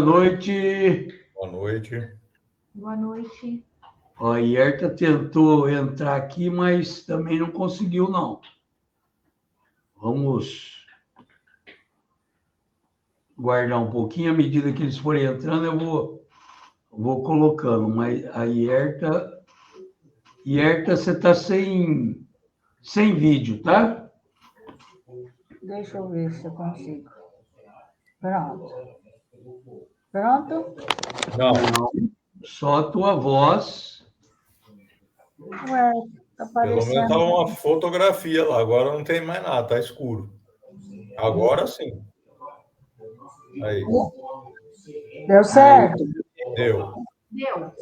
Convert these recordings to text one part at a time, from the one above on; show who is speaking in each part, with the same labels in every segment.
Speaker 1: noite.
Speaker 2: Boa noite.
Speaker 3: Boa noite.
Speaker 1: Ó, a Ierta tentou entrar aqui, mas também não conseguiu, não. Vamos guardar um pouquinho. À medida que eles forem entrando, eu vou colocando. Mas a Ierta, você está sem vídeo, tá?
Speaker 3: Deixa eu ver se eu consigo. Pronto. Pronto?
Speaker 2: Não,
Speaker 1: Só a tua voz.
Speaker 3: Ué, tá
Speaker 2: pelo menos
Speaker 3: aparecendo.
Speaker 2: estava uma fotografia lá, agora não tem mais nada, tá escuro. Agora sim. Aí,
Speaker 3: Deu certo?
Speaker 2: deu.
Speaker 3: Deu.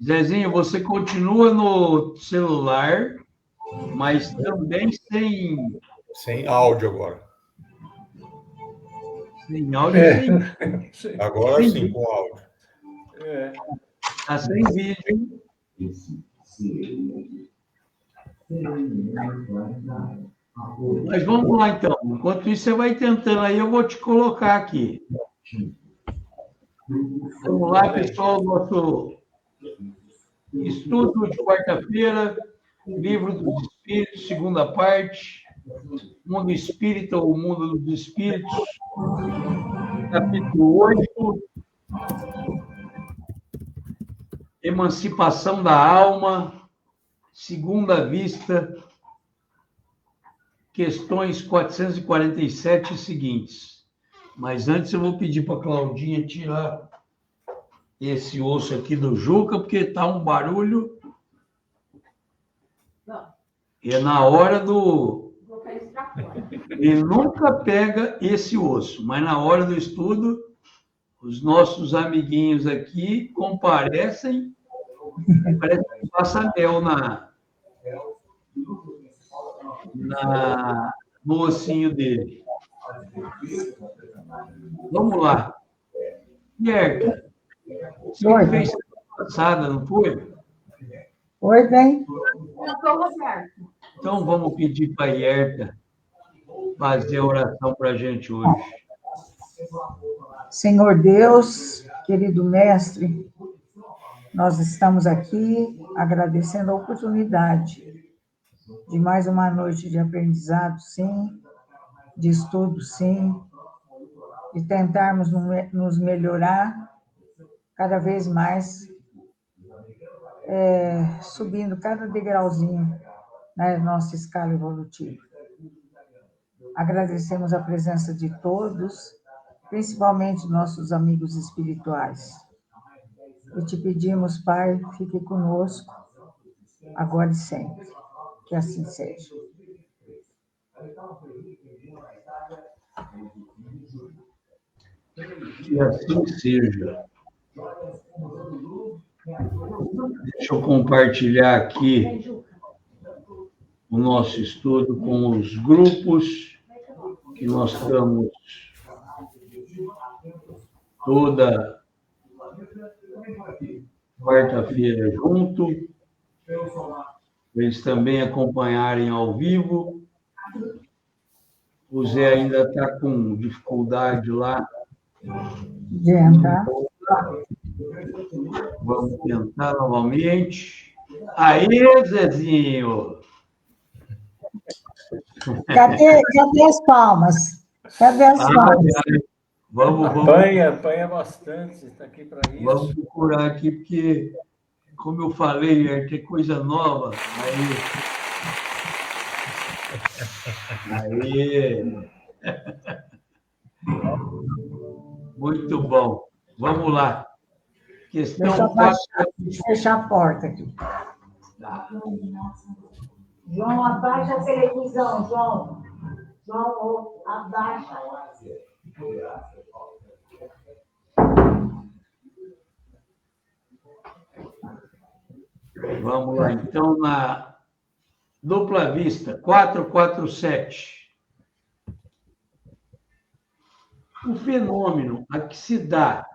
Speaker 1: Zezinho, você continua no celular, mas também
Speaker 2: Sem áudio agora.
Speaker 1: sem áudio, sem
Speaker 2: Agora
Speaker 1: Sem
Speaker 2: sim,
Speaker 1: vídeo.
Speaker 2: com áudio.
Speaker 1: Tá sem vídeo. Mas vamos lá, então. Enquanto isso, você vai tentando aí, eu vou te colocar aqui. Vamos lá, pessoal. Nosso estudo de quarta-feira, Livro dos Espíritos, segunda parte, Mundo Espírita ou Mundo dos Espíritos, capítulo 8, Emancipação da Alma, segunda vista, questões 447 e seguintes. Mas antes eu vou pedir para a Claudinha tirar esse osso aqui do Juca, porque está um barulho. E é na hora do... Ele nunca pega esse osso, mas na hora do estudo, os nossos amiguinhos aqui comparecem, parece que passa mel no ossinho dele. Vamos lá. Ierta, você fez semana passada, não foi?
Speaker 3: Oi, bem?
Speaker 1: Então vamos pedir para a Ierta fazer a oração para a gente hoje.
Speaker 3: Senhor Deus, querido mestre, nós estamos aqui agradecendo a oportunidade de mais uma noite de aprendizado, sim, de estudo, sim, de tentarmos nos melhorar cada vez mais, subindo cada degrauzinho na nossa escala evolutiva. Agradecemos a presença de todos, principalmente nossos amigos espirituais. E te pedimos, Pai, fique conosco, agora e sempre. Que assim seja.
Speaker 1: Que assim seja. Deixa eu compartilhar aqui o nosso estudo com os grupos que nós estamos toda quarta-feira junto. Eles também acompanharem ao vivo. O Zé ainda está com dificuldade lá.
Speaker 3: De entrar.
Speaker 1: Vamos tentar novamente. Aí, Zezinho!
Speaker 3: Cadê as palmas? Cadê as palmas?
Speaker 1: Vamos.
Speaker 4: Apanha bastante, está aqui para isso.
Speaker 1: Vamos procurar aqui, porque, como eu falei, é que é coisa nova. Aí. Muito bom. Vamos lá. Questão 4.
Speaker 3: Deixa eu fechar a porta aqui.
Speaker 1: Tá.
Speaker 3: João, abaixa a televisão, João. João, abaixa.
Speaker 1: Vamos lá. Então, na dupla vista, 447. O fenômeno a que se dá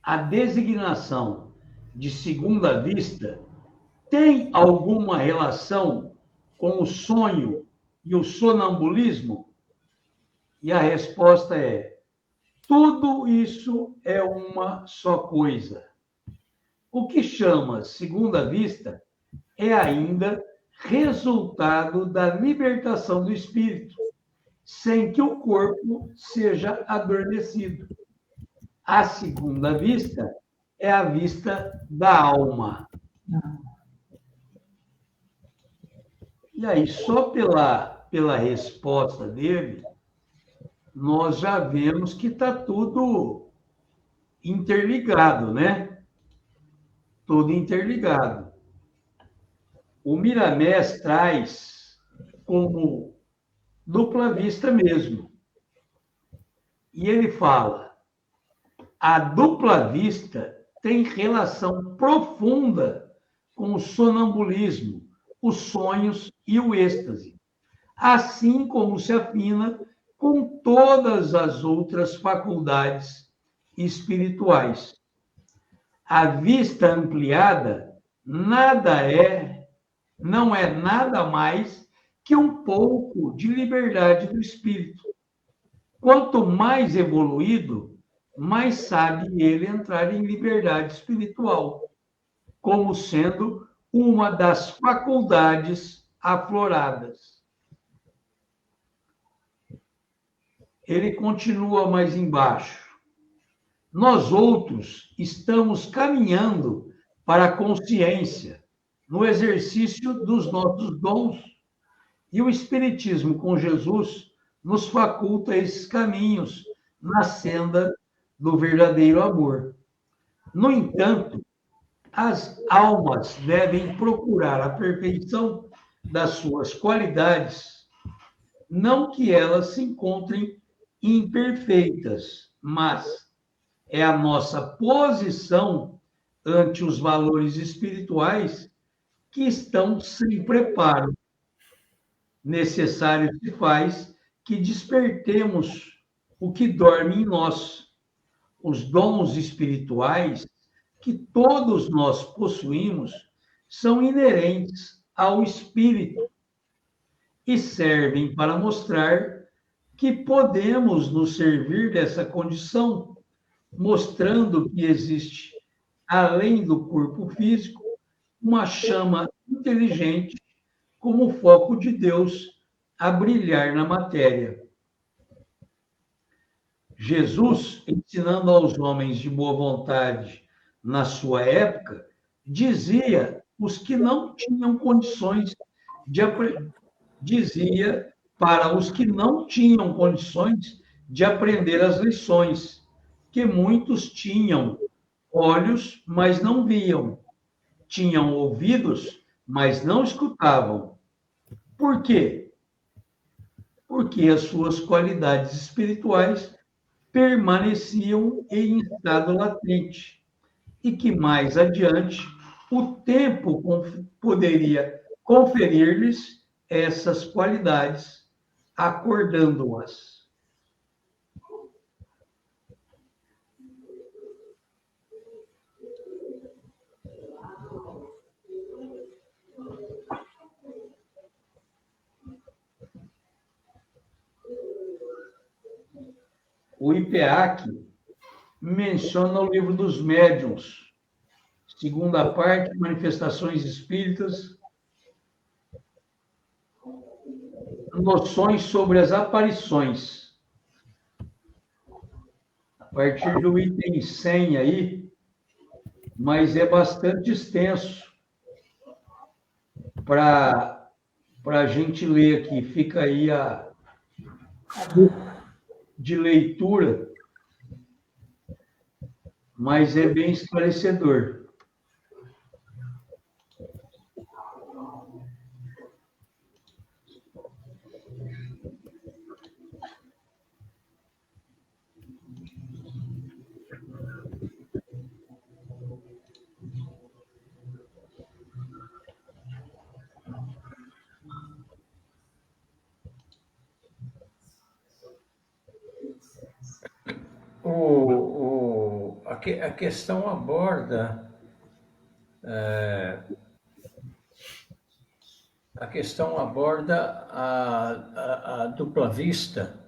Speaker 1: a designação de segunda vista tem alguma relação com o sonho e o sonambulismo? E a resposta é: Tudo isso é uma só coisa. O que chama segunda vista é ainda resultado da libertação do espírito, sem que o corpo seja adormecido. A segunda vista é a vista da alma. E aí, só pela resposta dele, nós já vemos que está tudo interligado, né? Tudo interligado. O Miramés traz como dupla vista mesmo. E ele fala: a dupla vista tem relação profunda com o sonambulismo, os sonhos e o êxtase, assim como se afina com todas as outras faculdades espirituais. A vista ampliada não é nada mais que um pouco de liberdade do espírito. Quanto mais evoluído, mais sabe ele entrar em liberdade espiritual, como sendo uma das faculdades afloradas. Ele continua mais embaixo. Nós outros estamos caminhando para a consciência, no exercício dos nossos dons, e o Espiritismo com Jesus nos faculta esses caminhos na senda do verdadeiro amor. No entanto, as almas devem procurar a perfeição das suas qualidades, não que elas se encontrem imperfeitas, mas é a nossa posição ante os valores espirituais que estão sem preparo. Necessário se faz que despertemos o que dorme em nós. Os dons espirituais que todos nós possuímos são inerentes ao espírito e servem para mostrar que podemos nos servir dessa condição, mostrando que existe, além do corpo físico, uma chama inteligente como foco de Deus a brilhar na matéria. Jesus, ensinando aos homens de boa vontade na sua época, dizia para os que não tinham condições de aprender as lições, que muitos tinham olhos, mas não viam, tinham ouvidos, mas não escutavam. Por quê? Porque as suas qualidades espirituais permaneciam em estado latente e que mais adiante o tempo poderia conferir-lhes essas qualidades, acordando-as. O IPEAC menciona o livro dos médiuns, segunda parte, Manifestações Espíritas, noções sobre as aparições. A partir do item 100 aí, mas é bastante extenso para a gente ler aqui. Fica aí de leitura, mas é bem esclarecedor.
Speaker 4: A questão aborda a dupla vista,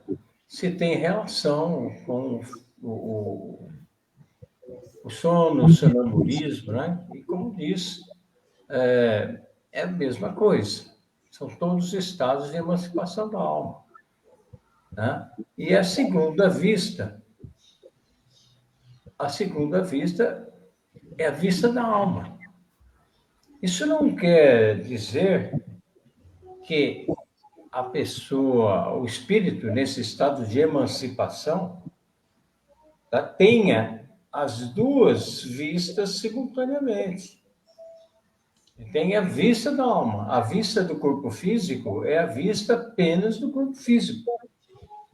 Speaker 4: se tem relação com o, o sono, o sonambulismo, né? E como diz, é a mesma coisa. São todos estados de emancipação da alma, né? E a segunda vista é a vista da alma. Isso não quer dizer que a pessoa, o espírito, nesse estado de emancipação, tá, tenha as duas vistas simultaneamente. Tem a vista da alma. A vista do corpo físico é a vista apenas do corpo físico,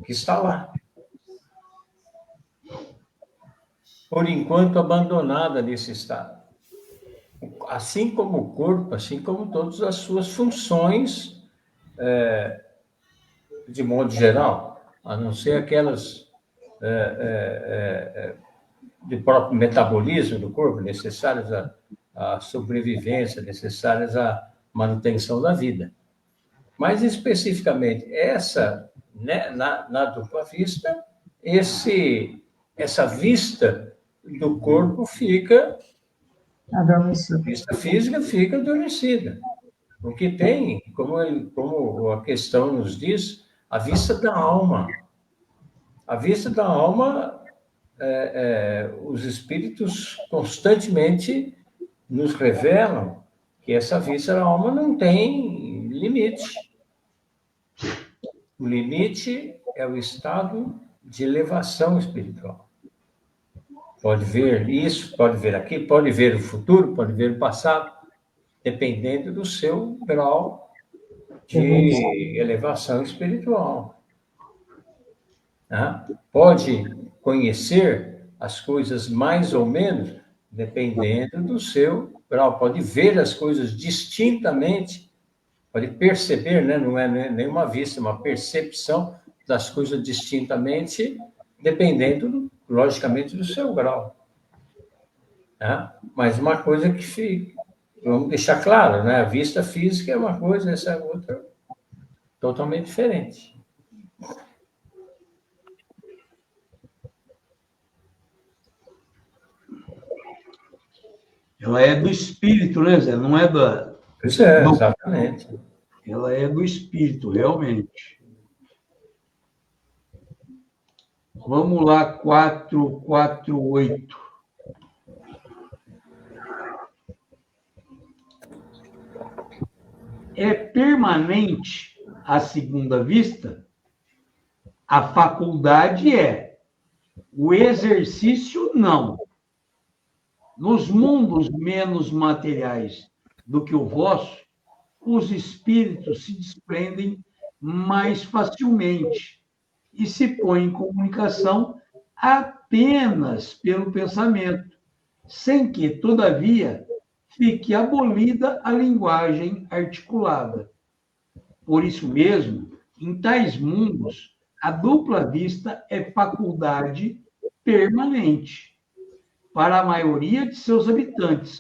Speaker 4: que está lá. Por enquanto, abandonada nesse estado. Assim como o corpo, assim como todas as suas funções, de modo geral, a não ser aquelas de próprio metabolismo do corpo, necessárias à sobrevivência, necessárias à manutenção da vida. Mais especificamente, essa, né, na dupla vista, essa vista do corpo fica,
Speaker 3: Adormecido.
Speaker 4: a vista física fica adormecida. O que tem, como a questão nos diz, a vista da alma. A vista da alma, os espíritos constantemente nos revelam que essa vista da alma não tem limite. O limite é o estado de elevação espiritual. Pode ver isso, pode ver aquilo, pode ver o futuro, pode ver o passado, dependendo do seu grau de elevação espiritual. Pode conhecer as coisas mais ou menos, dependendo do seu grau. Pode ver as coisas distintamente, pode perceber, né? Não é nenhuma vista, é uma percepção das coisas distintamente, dependendo, logicamente, do seu grau. Mas uma coisa que fica, vamos deixar claro, né? A vista física é uma coisa, essa é outra, totalmente diferente.
Speaker 1: Ela é do espírito, né, Zé? Não é da...
Speaker 4: Pois é, exatamente.
Speaker 1: Ela é do espírito, realmente. Vamos lá, 448. É permanente a segunda vista? A faculdade é. O exercício, não. Nos mundos menos materiais do que o vosso, os espíritos se desprendem mais facilmente e se põem em comunicação apenas pelo pensamento, sem que, todavia, fique abolida a linguagem articulada. Por isso mesmo, em tais mundos, a dupla vista é faculdade permanente para a maioria de seus habitantes,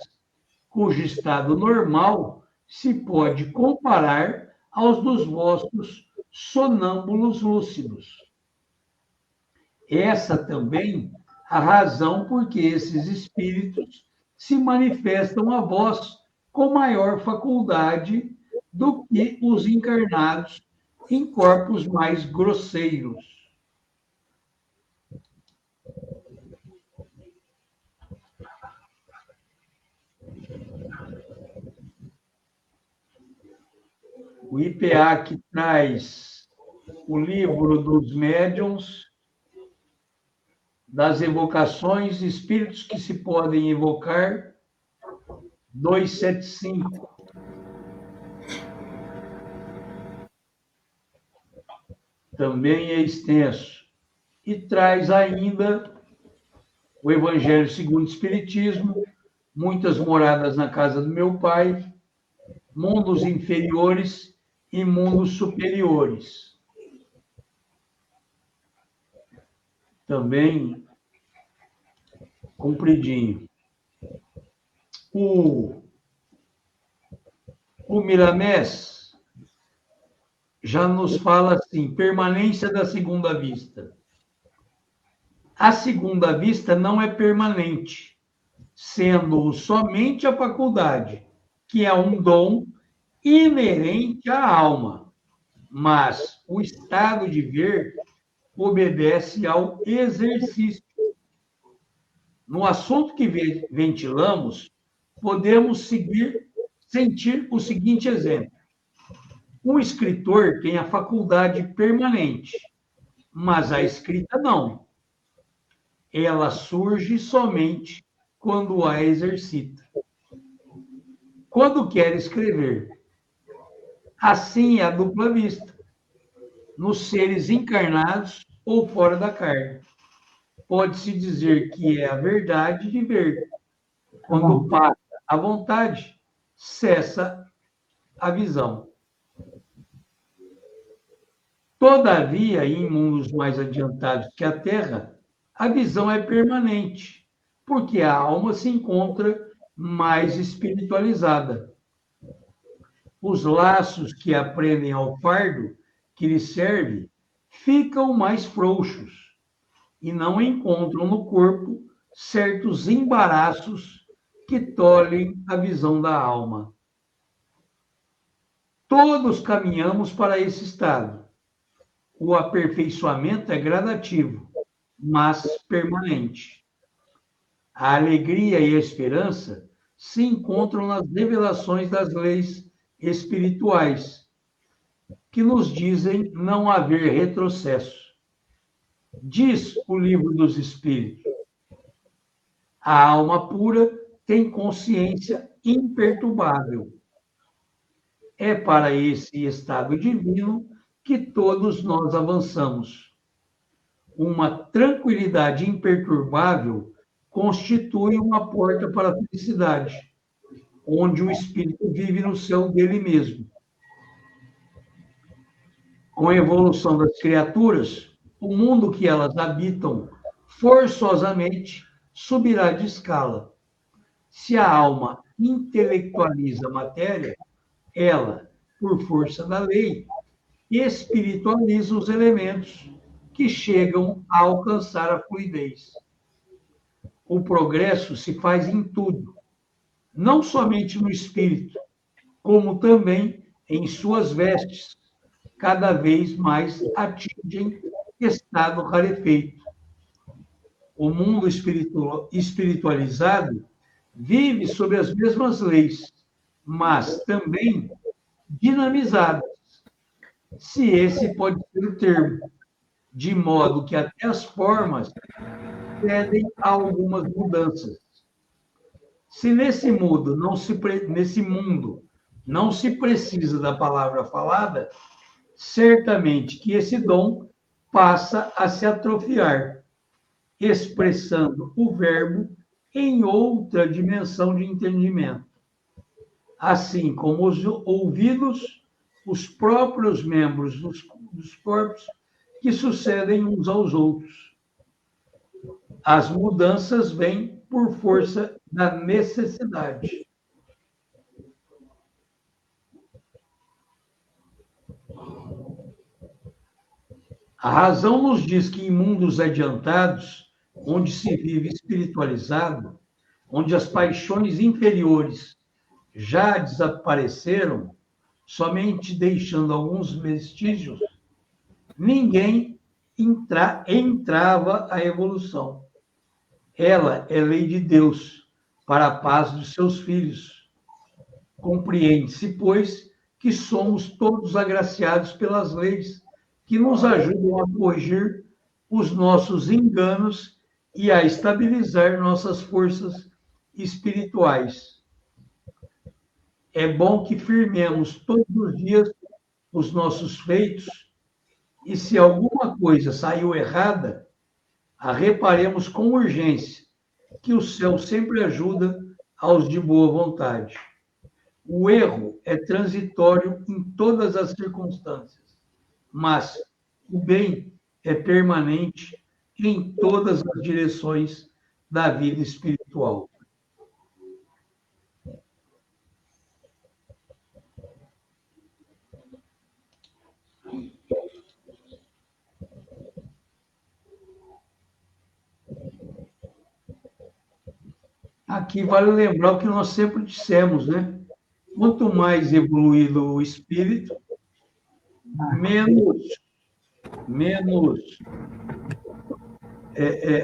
Speaker 1: cujo estado normal se pode comparar aos dos vossos sonâmbulos lúcidos. Essa também a razão por que esses espíritos se manifestam a vós com maior faculdade do que os encarnados em corpos mais grosseiros. O IPA que traz o livro dos médiuns, das evocações, espíritos que se podem evocar, 275. Também é extenso. E traz ainda o Evangelho segundo o Espiritismo, muitas moradas na casa do meu pai, mundos inferiores e mundos superiores. Também compridinho. O Miramés já nos fala assim, permanência da segunda vista. A segunda vista não é permanente, sendo somente a faculdade, que é um dom inerente à alma, mas o estado de ver obedece ao exercício. No assunto que ventilamos, podemos sentir o seguinte exemplo. Um escritor tem a faculdade permanente, mas a escrita não. Ela surge somente quando a exercita. Quando quer escrever. Assim é a dupla vista, nos seres encarnados ou fora da carne. Pode-se dizer que é a verdade de ver. Quando passa a vontade, cessa a visão. Todavia, em mundos mais adiantados que a Terra, a visão é permanente, porque a alma se encontra mais espiritualizada. Os laços que aprendem ao fardo que lhes serve ficam mais frouxos e não encontram no corpo certos embaraços que tolhem a visão da alma. Todos caminhamos para esse estado. O aperfeiçoamento é gradativo, mas permanente. A alegria e a esperança se encontram nas revelações das leis espirituais, que nos dizem não haver retrocesso. Diz o livro dos Espíritos: a alma pura tem consciência imperturbável. É para esse estado divino que todos nós avançamos. Uma tranquilidade imperturbável constitui uma porta para a felicidade, onde o espírito vive no céu dele mesmo. Com a evolução das criaturas, o mundo que elas habitam forçosamente subirá de escala. Se a alma intelectualiza a matéria, ela, por força da lei, espiritualiza os elementos que chegam a alcançar a fluidez. O progresso se faz em tudo, não somente no espírito, como também em suas vestes, cada vez mais atingem estado rarefeito. O mundo espiritualizado vive sob as mesmas leis, mas também dinamizadas, se esse pode ser o termo, de modo que até as formas cedem a algumas mudanças. Se nesse mundo não se precisa da palavra falada, certamente que esse dom passa a se atrofiar, expressando o verbo em outra dimensão de entendimento. Assim como os ouvidos, os próprios membros dos corpos que sucedem uns aos outros. As mudanças vêm por força da necessidade. A razão nos diz que em mundos adiantados, onde se vive espiritualizado, onde as paixões inferiores já desapareceram, somente deixando alguns vestígios, ninguém entrava a evolução. Ela é lei de Deus para a paz dos seus filhos. Compreende-se, pois, que somos todos agraciados pelas leis que nos ajudam a corrigir os nossos enganos e a estabilizar nossas forças espirituais. É bom que firmemos todos os dias os nossos feitos e, se alguma coisa saiu errada, a reparemos com urgência, que o céu sempre ajuda aos de boa vontade. O erro é transitório em todas as circunstâncias, mas o bem é permanente em todas as direções da vida espiritual. aqui vale lembrar o que nós sempre dissemos, né? Quanto mais evoluído o espírito, menos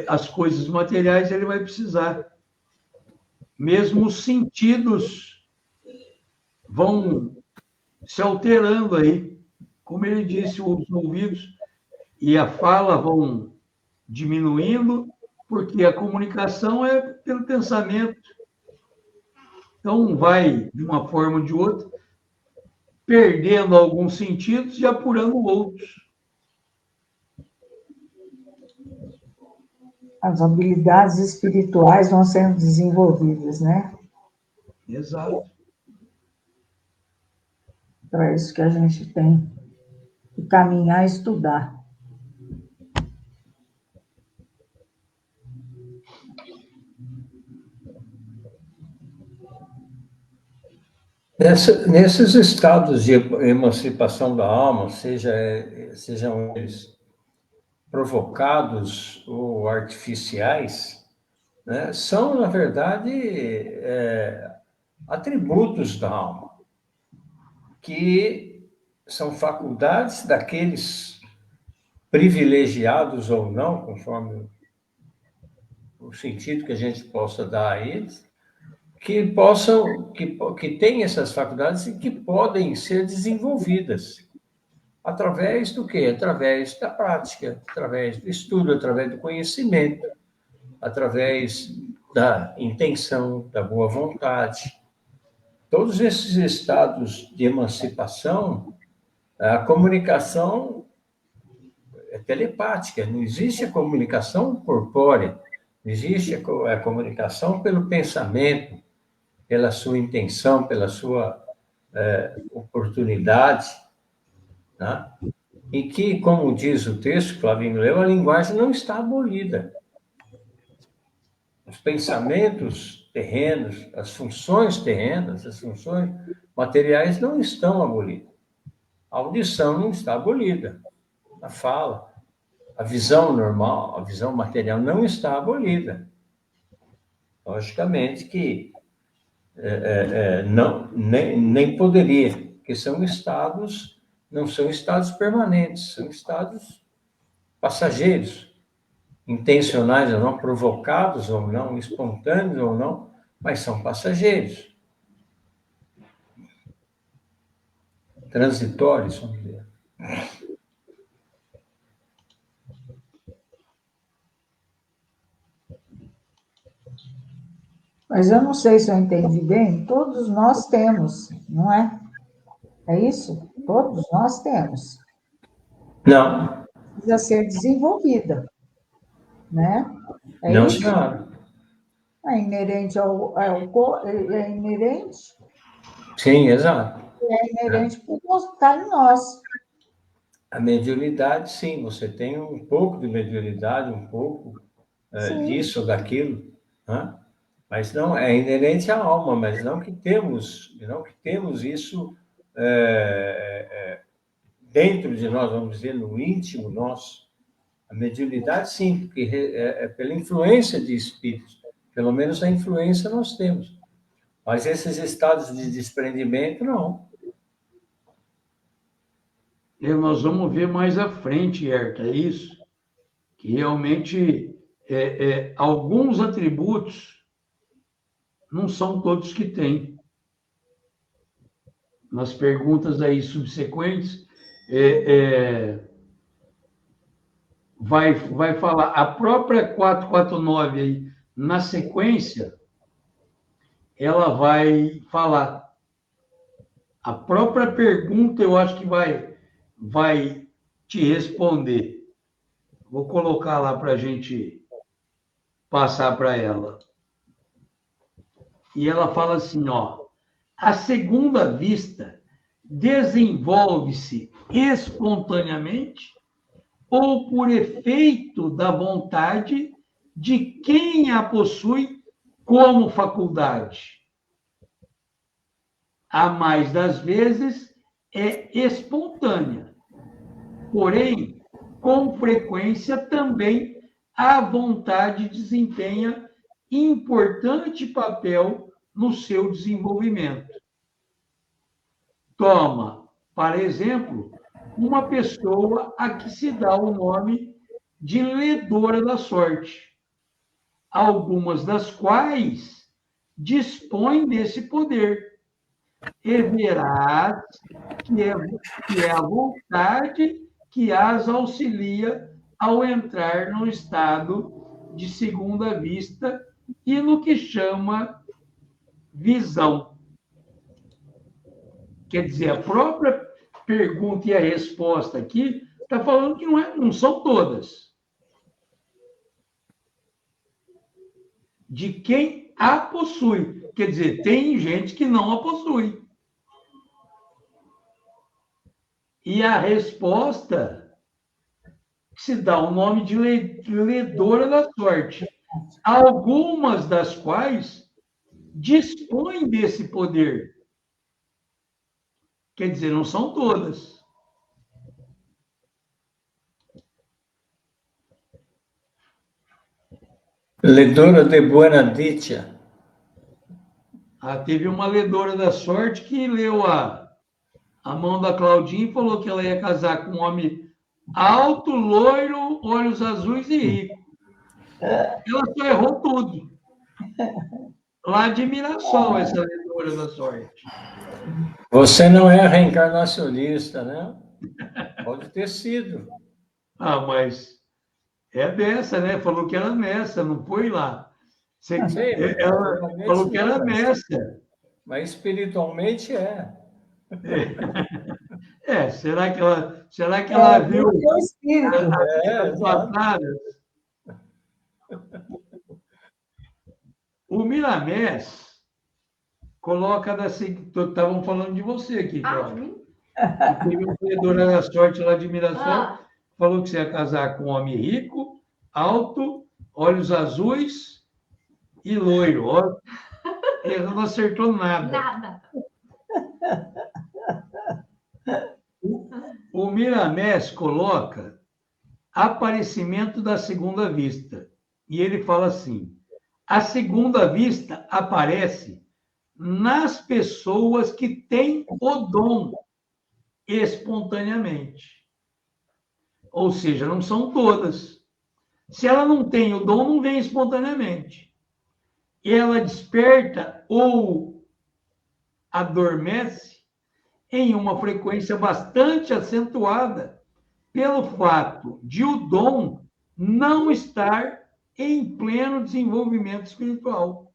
Speaker 1: as coisas materiais ele vai precisar. Mesmo os sentidos vão se alterando aí. Como ele disse, os ouvidos e a fala vão diminuindo, porque a comunicação é pelo pensamento. Então, vai, de uma forma ou de outra, perdendo alguns sentidos e apurando outros.
Speaker 3: As habilidades espirituais vão sendo desenvolvidas, né?
Speaker 1: Exato.
Speaker 3: Para isso que a gente tem que caminhar e estudar.
Speaker 4: Nesses estados de emancipação da alma, sejam eles provocados ou artificiais, né, são, na verdade, atributos da alma, que são faculdades daqueles privilegiados ou não, conforme o sentido que a gente possa dar a eles, que têm essas faculdades e que podem ser desenvolvidas através do quê? Através da prática, através do estudo, através do conhecimento, através da intenção, da boa vontade. Todos esses estados de emancipação, a comunicação é telepática, não existe a comunicação corpórea, não existe a comunicação pelo pensamento, pela sua intenção, pela sua oportunidade, né? E que, como diz o texto, Flavinho leu, a linguagem não está abolida. Os pensamentos terrenos, as funções terrenas, as funções materiais não estão abolidas. A audição não está abolida. A fala, a visão normal, a visão material não está abolida. Logicamente que não, nem poderia, porque são estados, não são estados permanentes, são estados passageiros, intencionais ou não, provocados ou não, espontâneos ou não, mas são passageiros. Transitórios, vamos dizer.
Speaker 3: Mas eu não sei se eu entendi bem, todos nós temos, não é? É isso? Todos nós temos.
Speaker 4: Não.
Speaker 3: Precisa ser desenvolvida, né? É
Speaker 4: Não,
Speaker 3: isso?
Speaker 4: senhora.
Speaker 3: É inerente é inerente?
Speaker 4: Sim, exato.
Speaker 3: É inerente porque está em nós.
Speaker 4: A mediunidade, sim, você tem um pouco de mediunidade, um pouco disso ou daquilo, né? Mas não é inerente à alma, mas não que temos isso dentro de nós, vamos dizer, no íntimo nosso. A mediunidade, sim, porque é pela influência de espíritos. Pelo menos a influência nós temos. Mas esses estados de desprendimento, não.
Speaker 1: Nós vamos ver mais à frente, Herta, é isso? Que realmente alguns atributos não são todos que têm. Nas perguntas aí subsequentes, vai falar. A própria 449 aí, na sequência, ela vai falar. A própria pergunta, eu acho que vai te responder. Vou colocar lá para a gente passar para ela. E ela fala assim, ó, a segunda vista desenvolve-se espontaneamente ou por efeito da vontade de quem a possui como faculdade. A mais das vezes é espontânea, porém, com frequência também a vontade desempenha importante papel no seu desenvolvimento. Toma, para exemplo, uma pessoa a que se dá o nome de ledora da sorte, algumas das quais dispõem desse poder. E verás que é a vontade que as auxilia ao entrar no estado de segunda vista e no que chama visão. Quer dizer, a própria pergunta e a resposta aqui está falando que não são todas. De quem a possui. Quer dizer, tem gente que não a possui. E a resposta se dá o nome de ledora da sorte, algumas das quais dispõem desse poder. Quer dizer, não são todas.
Speaker 4: Ledora de buena dicha.
Speaker 1: Teve uma ledora da sorte que leu a mão da Claudinha e falou que ela ia casar com um homem alto, loiro, olhos azuis e rico. Ela só errou tudo. Lá de Mirassol, essa ledora da sorte.
Speaker 4: Você não é reencarnacionista, né? Pode ter sido.
Speaker 1: Mas é dessa, né? Falou que era nessa, não foi lá. Ela falou que era nessa.
Speaker 4: Mas espiritualmente é.
Speaker 1: Será que ela viu
Speaker 3: o espírito.
Speaker 1: as passadas? O Miramés coloca da seguinte... Estavam falando de você aqui, Cláudio. Teve uma vendedora da sorte lá de Mirassol, falou que você ia casar com um homem rico, alto, olhos azuis e loiro. Ele não acertou nada.
Speaker 5: Nada.
Speaker 1: O Miramés coloca aparecimento da segunda vista. E ele fala assim: a segunda vista aparece nas pessoas que têm o dom espontaneamente. Ou seja, não são todas. Se ela não tem o dom, não vem espontaneamente. Ela desperta ou adormece em uma frequência bastante acentuada pelo fato de o dom não estar em pleno desenvolvimento espiritual.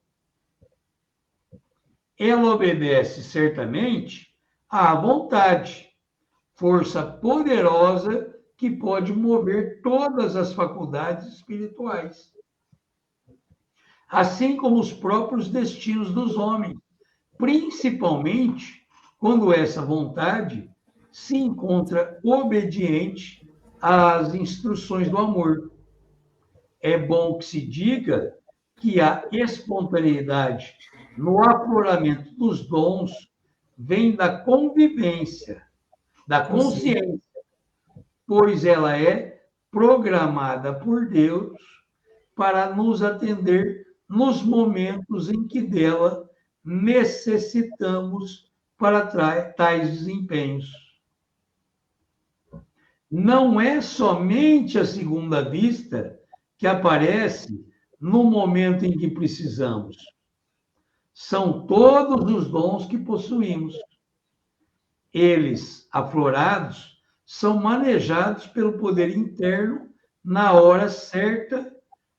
Speaker 1: Ela obedece certamente à vontade, força poderosa que pode mover todas as faculdades espirituais, assim como os próprios destinos dos homens, principalmente quando essa vontade se encontra obediente às instruções do amor. É bom que se diga que a espontaneidade no afloramento dos dons vem da convivência, da consciência, pois ela é programada por Deus para nos atender nos momentos em que dela necessitamos para tais desempenhos. Não é somente a segunda vista que aparece no momento em que precisamos. São todos os dons que possuímos. Eles, aflorados, são manejados pelo poder interno na hora certa,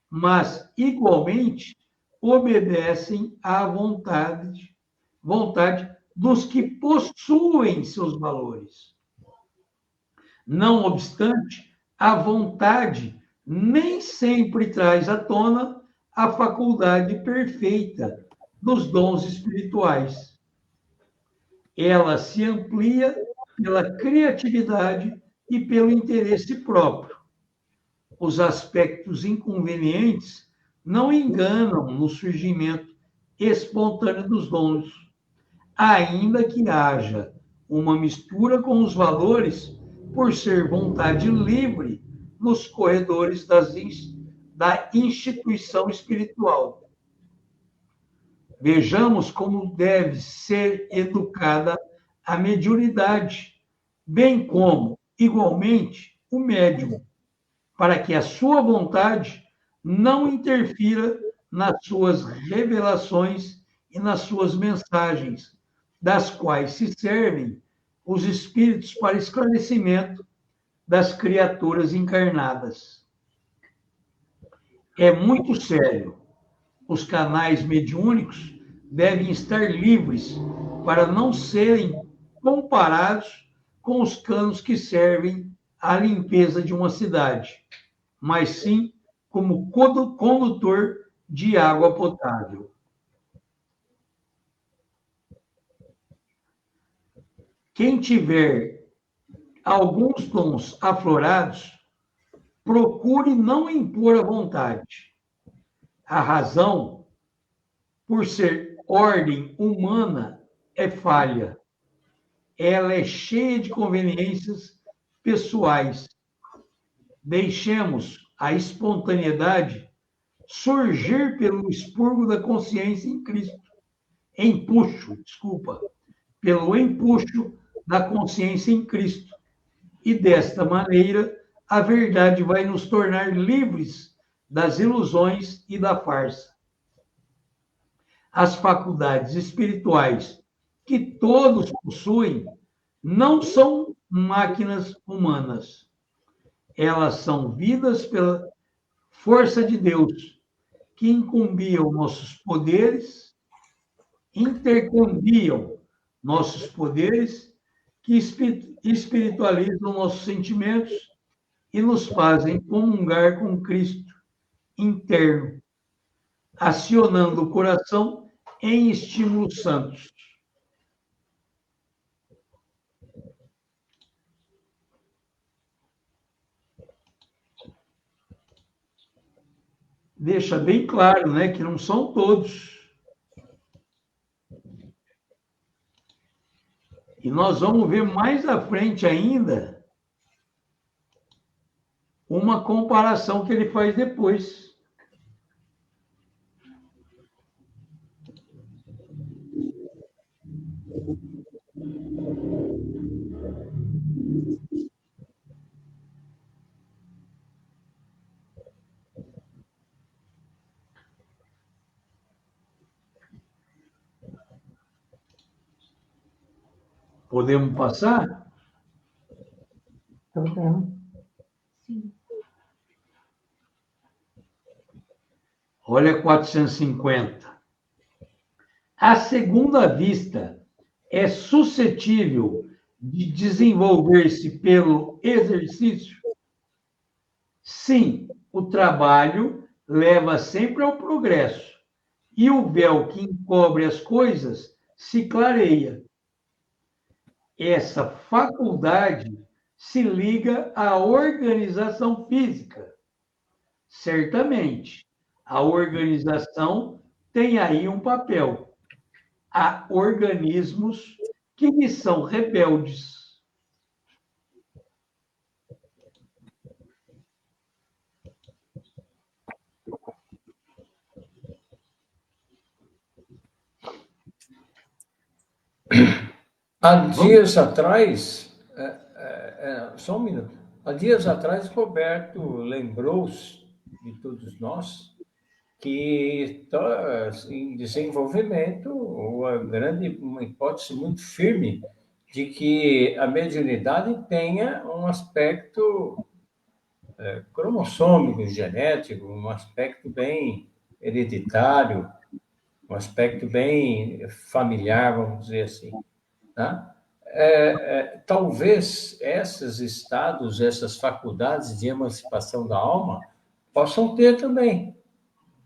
Speaker 1: mas, igualmente, obedecem à vontade dos que possuem seus valores. Não obstante, a vontade nem sempre traz à tona a faculdade perfeita dos dons espirituais. Ela se amplia pela criatividade e pelo interesse próprio. Os aspectos inconvenientes não enganam no surgimento espontâneo dos dons, ainda que haja uma mistura com os valores por ser vontade livre nos corredores da instituição espiritual. Vejamos como deve ser educada a mediunidade, bem como, igualmente, o médium, para que a sua vontade não interfira nas suas revelações e nas suas mensagens, das quais se servem os espíritos para esclarecimento das criaturas encarnadas. É muito sério. Os canais mediúnicos devem estar livres para não serem comparados com os canos que servem à limpeza de uma cidade, mas sim como condutor de água potável. Quem tiver alguns dons aflorados, procure não impor a vontade. A razão, por ser ordem humana, é falha. Ela é cheia de conveniências pessoais. Deixemos a espontaneidade surgir pelo expurgo da consciência em Cristo. Pelo empuxo da consciência em Cristo. E desta maneira, a verdade vai nos tornar livres das ilusões e da farsa. As faculdades espirituais que todos possuem não são máquinas humanas. Elas são vidas pela força de Deus, que incumbiam nossos poderes, intercambiam nossos poderes, que espiritualizam nossos sentimentos e nos fazem comungar com Cristo interno, acionando o coração em estímulos santos. Deixa bem claro, né, que não são todos. E nós vamos ver mais à frente ainda uma comparação que ele faz depois. Podemos passar?
Speaker 3: Podemos.
Speaker 5: Sim.
Speaker 1: Olha 450. A segunda vista é suscetível de desenvolver-se pelo exercício? Sim, o trabalho leva sempre ao progresso, e o véu que encobre as coisas se clareia. Essa faculdade se liga à organização física. Certamente, a organização tem aí um papel. Há organismos que lhe são rebeldes.
Speaker 4: Há dias atrás, só um minuto. Há dias atrás, Roberto lembrou de todos nós que está em desenvolvimento uma hipótese muito firme de que a mediunidade tenha um aspecto cromossômico, genético, um aspecto bem hereditário, um aspecto bem familiar, vamos dizer assim. Tá? Talvez esses estados, essas faculdades de emancipação da alma possam ter também,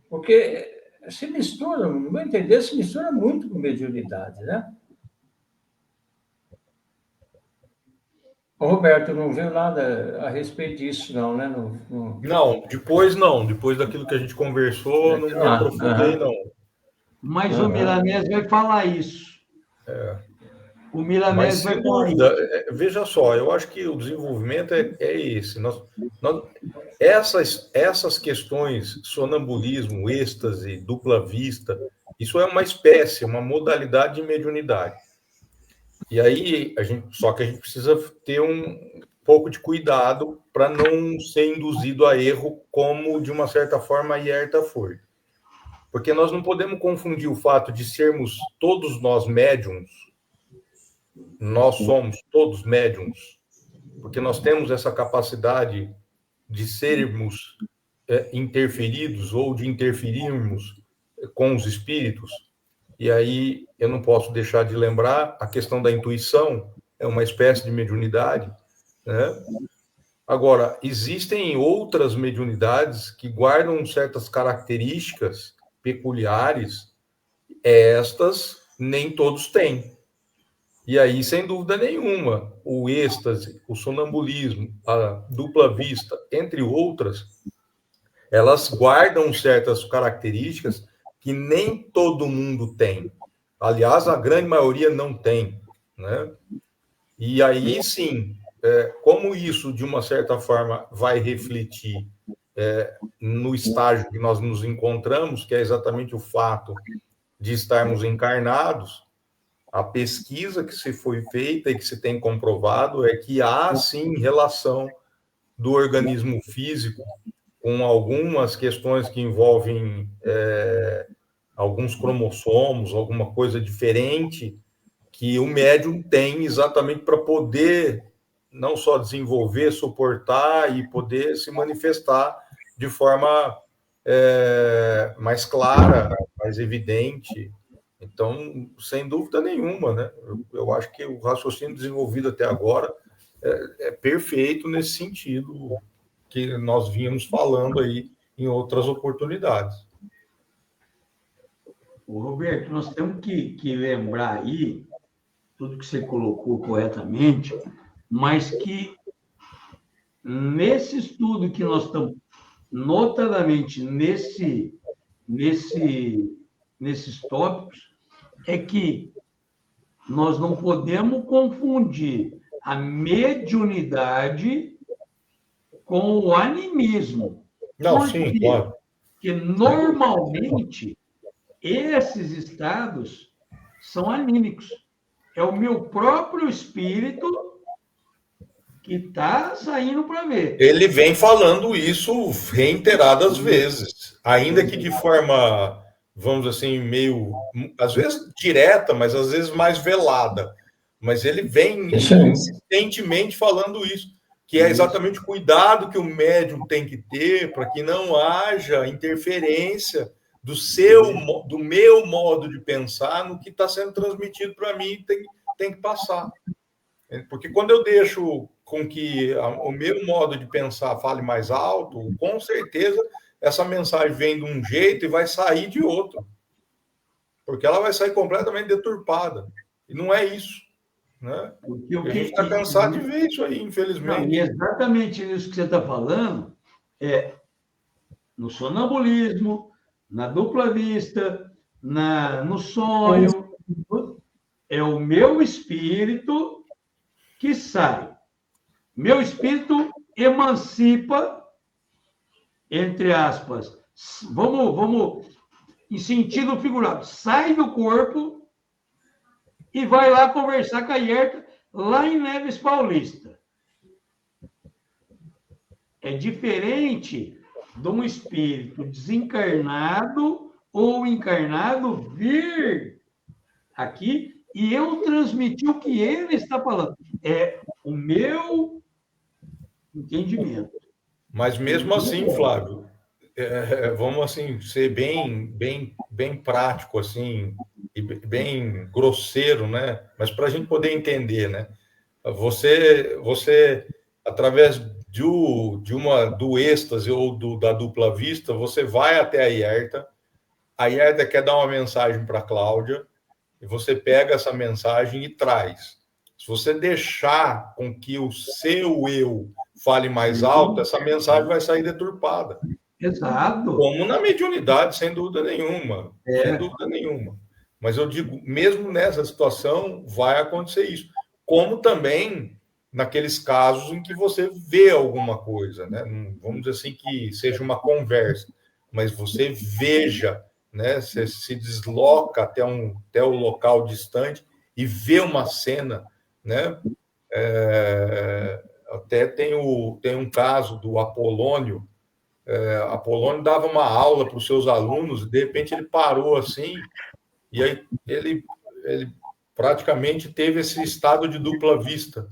Speaker 4: porque se mistura, no meu entender, se mistura muito com mediunidade, né? O Roberto não viu nada a respeito disso, não, né?
Speaker 2: Não, depois daquilo que a gente conversou, não me aprofundei, não.
Speaker 1: Mas o Milanese vai falar isso. O Milanese
Speaker 2: Mas,
Speaker 1: vai
Speaker 2: sem
Speaker 1: falar
Speaker 2: dúvida,
Speaker 1: isso.
Speaker 2: veja só, eu acho que o desenvolvimento é esse. Essas questões, sonambulismo, êxtase, dupla vista, isso é uma espécie, uma modalidade de mediunidade. E aí, só que a gente precisa ter um pouco de cuidado para não ser induzido a erro, como, de uma certa forma, a Hierta foi. Porque nós não podemos confundir o fato de sermos todos nós médiums, nós somos todos médiums, porque nós temos essa capacidade de sermos interferidos ou de interferirmos com os espíritos. E aí eu não posso deixar de lembrar a questão da intuição, é uma espécie de mediunidade, né? Agora, existem outras mediunidades que guardam certas características peculiares, estas nem todos têm. E aí, sem dúvida nenhuma, o êxtase, o sonambulismo, a dupla vista, entre outras, elas guardam certas características que nem todo mundo tem. Aliás, a grande maioria não tem, né? E aí, sim, como isso, de uma certa forma, vai refletir no estágio que nós nos encontramos, que é exatamente o fato de estarmos encarnados, a pesquisa que se foi feita e que se tem comprovado é que há, sim, relação do organismo físico com algumas questões que envolvem alguns cromossomos, alguma coisa diferente, que o médium tem exatamente para poder não só desenvolver, suportar e poder se manifestar de forma mais clara, mais evidente. Então, sem dúvida nenhuma, né? Eu acho que o raciocínio desenvolvido até agora é perfeito nesse sentido que nós vínhamos falando aí em outras oportunidades.
Speaker 1: O Roberto, nós temos que lembrar aí tudo que você colocou corretamente, mas que nesse estudo que nós estamos, notadamente nesses tópicos, é que nós não podemos confundir a mediunidade com o animismo.
Speaker 2: Não,
Speaker 1: Por
Speaker 2: sim,
Speaker 1: quê?
Speaker 2: claro.
Speaker 1: Porque normalmente esses estados são anímicos. É o meu próprio espírito que está saindo para ver.
Speaker 2: Ele vem falando isso reiteradas vezes, ainda que de forma, vamos assim, meio, às vezes direta, mas às vezes mais velada. Mas ele vem insistentemente falando isso, que é exatamente o cuidado que o médium tem que ter para que não haja interferência do meu modo de pensar no que está sendo transmitido para mim, tem que passar. Porque quando eu deixo com que o meu modo de pensar fale mais alto, com certeza essa mensagem vem de um jeito e vai sair de outro. Porque ela vai sair completamente deturpada. E não é isso. Né?
Speaker 1: Porque
Speaker 2: a gente está cansado de ver isso aí, infelizmente.
Speaker 1: Não, e exatamente isso que você está falando no sonambulismo, na dupla vista, no sonho. É o meu espírito que sai. Meu espírito emancipa, entre aspas, vamos em sentido figurado, sai do corpo e vai lá conversar com a Hierta, lá em Neves Paulista. É diferente de um espírito desencarnado ou encarnado vir aqui e eu transmitir o que ele está falando. É o meu entendimento.
Speaker 2: Mas mesmo assim, Flávio, vamos assim ser bem prático assim e bem grosseiro, né? Mas para a gente poder entender, né? Você através do êxtase ou da dupla vista, você vai até a Hierta quer dar uma mensagem para a Cláudia e você pega essa mensagem e traz. Se você deixar com que o seu eu fale mais alto, essa mensagem vai sair deturpada.
Speaker 1: Exato.
Speaker 2: Como na mediunidade, sem dúvida nenhuma. Sem dúvida nenhuma. Mas eu digo, mesmo nessa situação, vai acontecer isso. Como também naqueles casos em que você vê alguma coisa, né? Vamos dizer assim, que seja uma conversa, mas você veja, né? Você se desloca até o local distante e vê uma cena, né? Até tem um caso do Apolônio. Apolônio dava uma aula para os seus alunos, e de repente ele parou assim, e aí ele praticamente teve esse estado de dupla vista.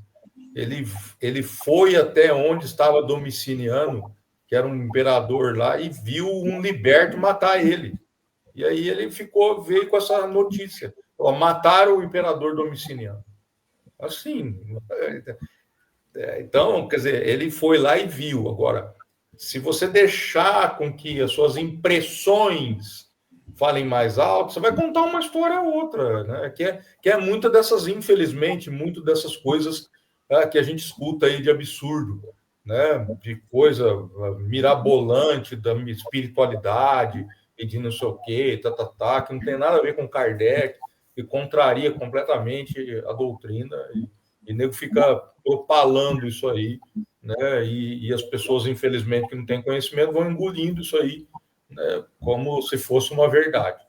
Speaker 2: Ele foi até onde estava Domiciano, que era um imperador lá, e viu um liberto matar ele. E aí ele veio com essa notícia: mataram o imperador Domiciano. Assim, então, quer dizer, ele foi lá e viu. Agora, se você deixar com que as suas impressões falem mais alto, você vai contar uma história ou outra, né? Que é muita dessas, infelizmente, muito dessas coisas que a gente escuta aí de absurdo, né? De coisa mirabolante da espiritualidade e de não sei o quê, que não tem nada a ver com Kardec, e contraria completamente a doutrina, e nego fica propalando isso aí, né? E as pessoas, infelizmente, que não têm conhecimento, vão engolindo isso aí, né? Como se fosse uma verdade.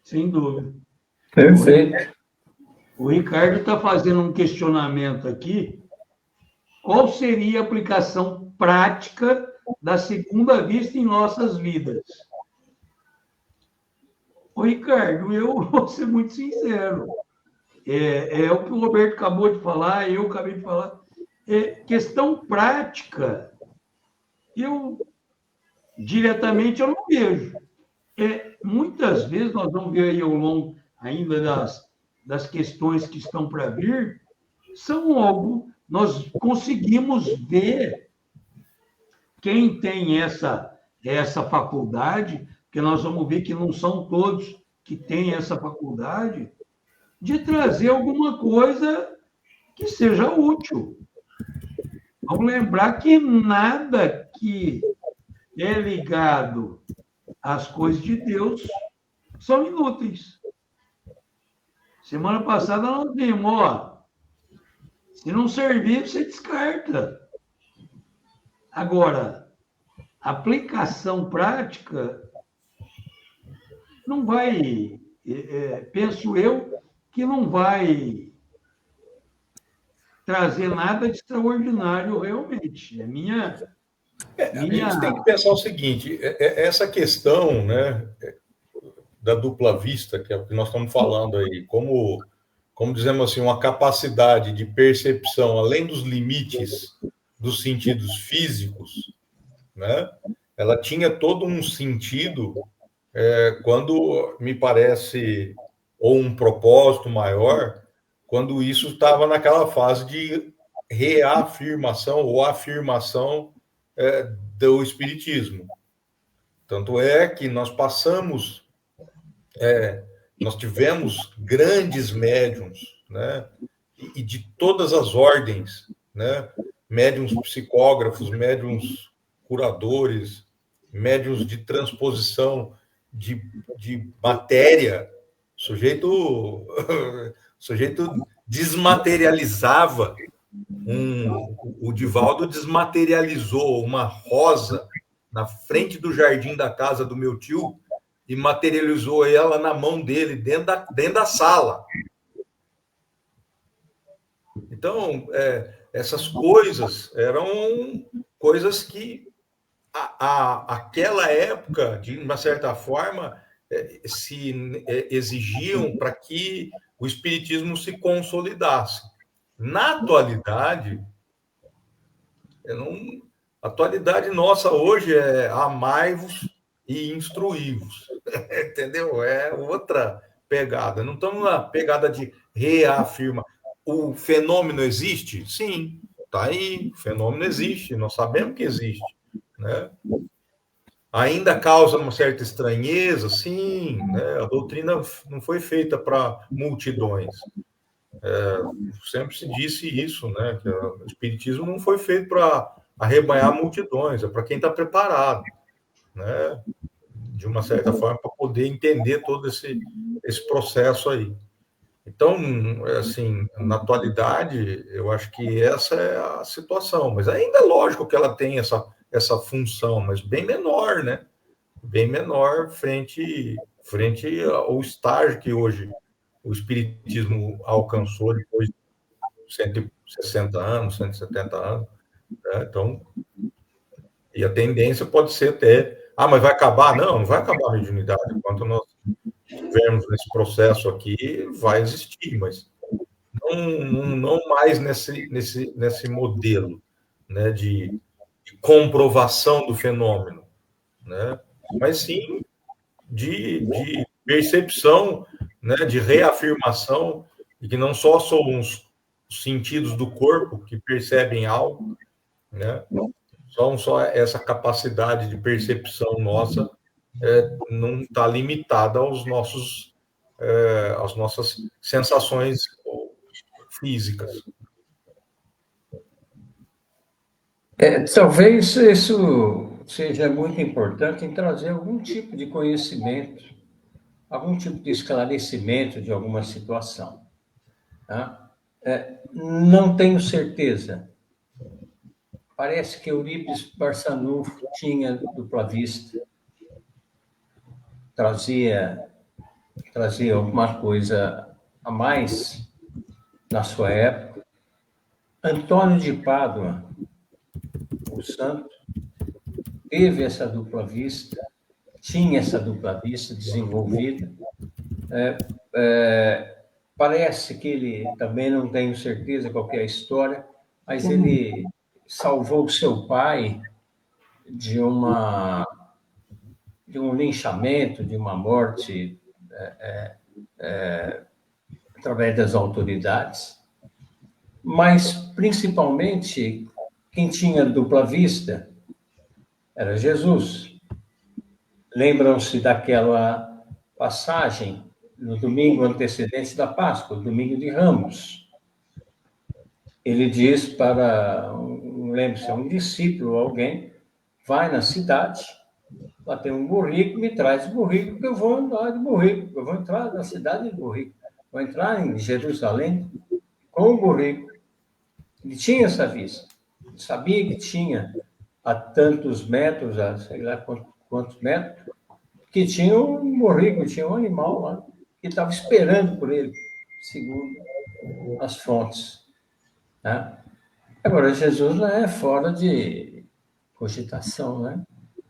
Speaker 1: Sem dúvida.
Speaker 4: Perfeito.
Speaker 1: O Ricardo está fazendo um questionamento aqui. Qual seria a aplicação prática da segunda vista em nossas vidas? Ô, Ricardo, eu vou ser muito sincero. É o que o Roberto acabou de falar, eu acabei de falar. Questão prática, diretamente eu não vejo. Muitas vezes nós vamos ver aí ao longo ainda das questões que estão para vir, nós conseguimos ver quem tem essa faculdade, porque nós vamos ver que não são todos que têm essa faculdade, de trazer alguma coisa que seja útil. Vamos lembrar que nada que é ligado às coisas de Deus são inúteis. Semana passada nós vimos, se não servir, você descarta. Agora, aplicação prática não vai, penso eu, que não vai trazer nada de extraordinário realmente.
Speaker 2: A gente tem que pensar o seguinte: essa questão, né, da dupla vista, que é o que nós estamos falando aí, como dizemos assim, uma capacidade de percepção além dos limites dos sentidos físicos, né? Ela tinha todo um sentido quando, me parece, ou um propósito maior, quando isso estava naquela fase de reafirmação ou afirmação do espiritismo. Tanto é que nós nós tivemos grandes médiuns, né? E de todas as ordens, né? Médiuns psicógrafos, médiuns curadores, médiuns de transposição de matéria. O sujeito desmaterializava. O Divaldo desmaterializou uma rosa na frente do jardim da casa do meu tio e materializou ela na mão dele, dentro da sala. Então, essas coisas eram coisas que aquela época, de uma certa forma, se exigiam para que o espiritismo se consolidasse. Na atualidade, a atualidade nossa hoje é amai-vos e instruí-vos, entendeu? É outra pegada. Não estamos na pegada de reafirmar. O fenômeno existe? Sim, está aí. O fenômeno existe, nós sabemos que existe, né? Ainda causa uma certa estranheza, sim, né? A doutrina não foi feita para multidões. Sempre se disse isso, né? Que o espiritismo não foi feito para arrebanhar multidões, é para quem está preparado, né? de uma certa forma, para poder entender todo esse processo aí. Então, assim, na atualidade, eu acho que essa é a situação, mas ainda é lógico que ela tem essa função, mas bem menor, né? Bem menor frente ao estágio que hoje o espiritismo alcançou depois de 160 anos, 170 anos. Né? Então, e a tendência pode ser até, mas vai acabar? Não vai acabar a mediunidade. Enquanto nós estivermos nesse processo aqui, vai existir, mas não mais nesse modelo, né, de comprovação do fenômeno, né? Mas sim de percepção, né, de reafirmação, de que não só são os sentidos do corpo que percebem algo, né? Só essa capacidade de percepção nossa não está limitada às nossas sensações físicas.
Speaker 4: Talvez isso seja muito importante em trazer algum tipo de conhecimento, algum tipo de esclarecimento de alguma situação. Tá? Não tenho certeza. Parece que Eurípides Barçanufo tinha dupla vista, trazia alguma coisa a mais na sua época. Antônio de Pádua, o santo, teve essa dupla vista, tinha essa dupla vista desenvolvida. Parece que ele, também não tenho certeza qual que é a história, mas ele salvou seu pai de um linchamento, de uma morte através das autoridades, mas principalmente quem tinha dupla vista era Jesus. Lembram-se daquela passagem no domingo antecedente da Páscoa, domingo de Ramos. Ele diz para, não lembro se é um discípulo ou alguém, vai na cidade, lá tem um burrico, me traz o burrico, que eu vou andar de burrico, eu vou entrar na cidade de burrico, vou entrar em Jerusalém com o burrico. Ele tinha essa vista, ele sabia que tinha a tantos metros, a sei lá quantos metros, que tinha um burrico, tinha um animal lá, que estava esperando por ele, segundo as fontes. Tá? Agora, Jesus não é fora de cogitação, né?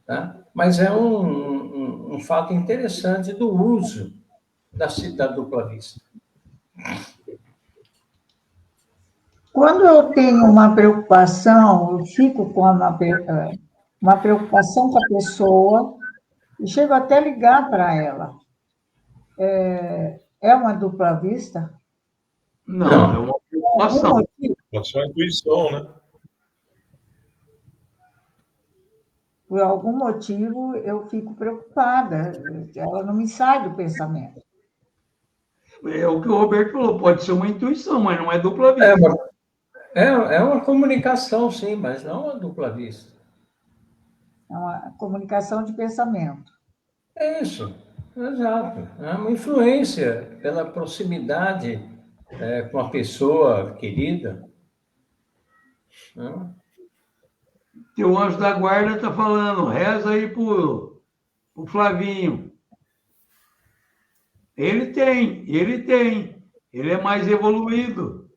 Speaker 4: Tá? Mas é um fato interessante do uso da dupla vista.
Speaker 3: Quando eu tenho uma preocupação, eu fico com uma preocupação com a pessoa e chego até a ligar para ela. É uma dupla vista?
Speaker 1: Não, é uma preocupação.
Speaker 2: Pode ser uma intuição, né?
Speaker 3: Por algum motivo, eu fico preocupada. Ela não me sai do pensamento.
Speaker 1: É o que o Roberto falou, pode ser uma intuição, mas não é dupla vista.
Speaker 4: É uma comunicação, sim, mas não uma dupla vista.
Speaker 3: É uma comunicação de pensamento.
Speaker 4: É isso, exato. É uma influência pela proximidade com a pessoa querida.
Speaker 1: Teu anjo da guarda está falando, reza aí pro Flavinho. Ele tem. Ele é mais evoluído.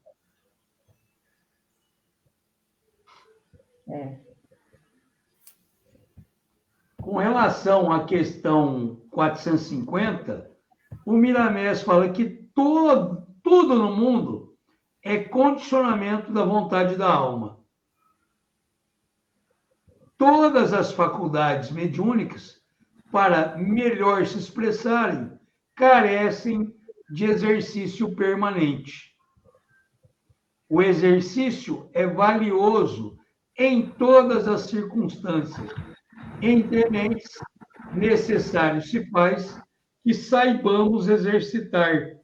Speaker 1: Com relação à questão 450, o Miramés fala que tudo no mundo é condicionamento da vontade da alma. Todas as faculdades mediúnicas, para melhor se expressarem, carecem de exercício permanente. O exercício é valioso em todas as circunstâncias. Entre mentes, necessário se faz que saibamos exercitar.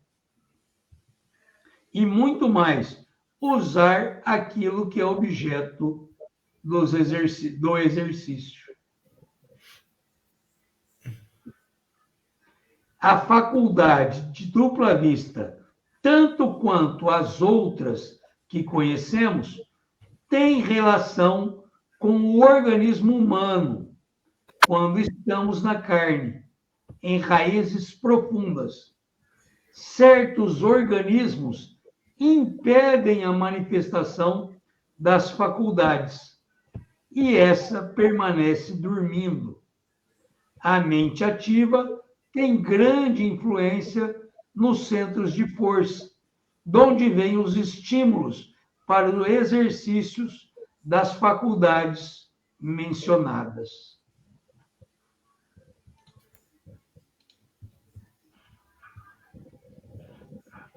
Speaker 1: E muito mais, usar aquilo que é objeto do exercício. a faculdade de dupla vista, tanto quanto as outras que conhecemos, tem relação com o organismo humano quando estamos na carne, em raízes profundas. Certos organismos impedem a manifestação das faculdades e essa permanece dormindo. A mente ativa tem grande influência nos centros de força, de onde vêm os estímulos para os exercícios das faculdades mencionadas.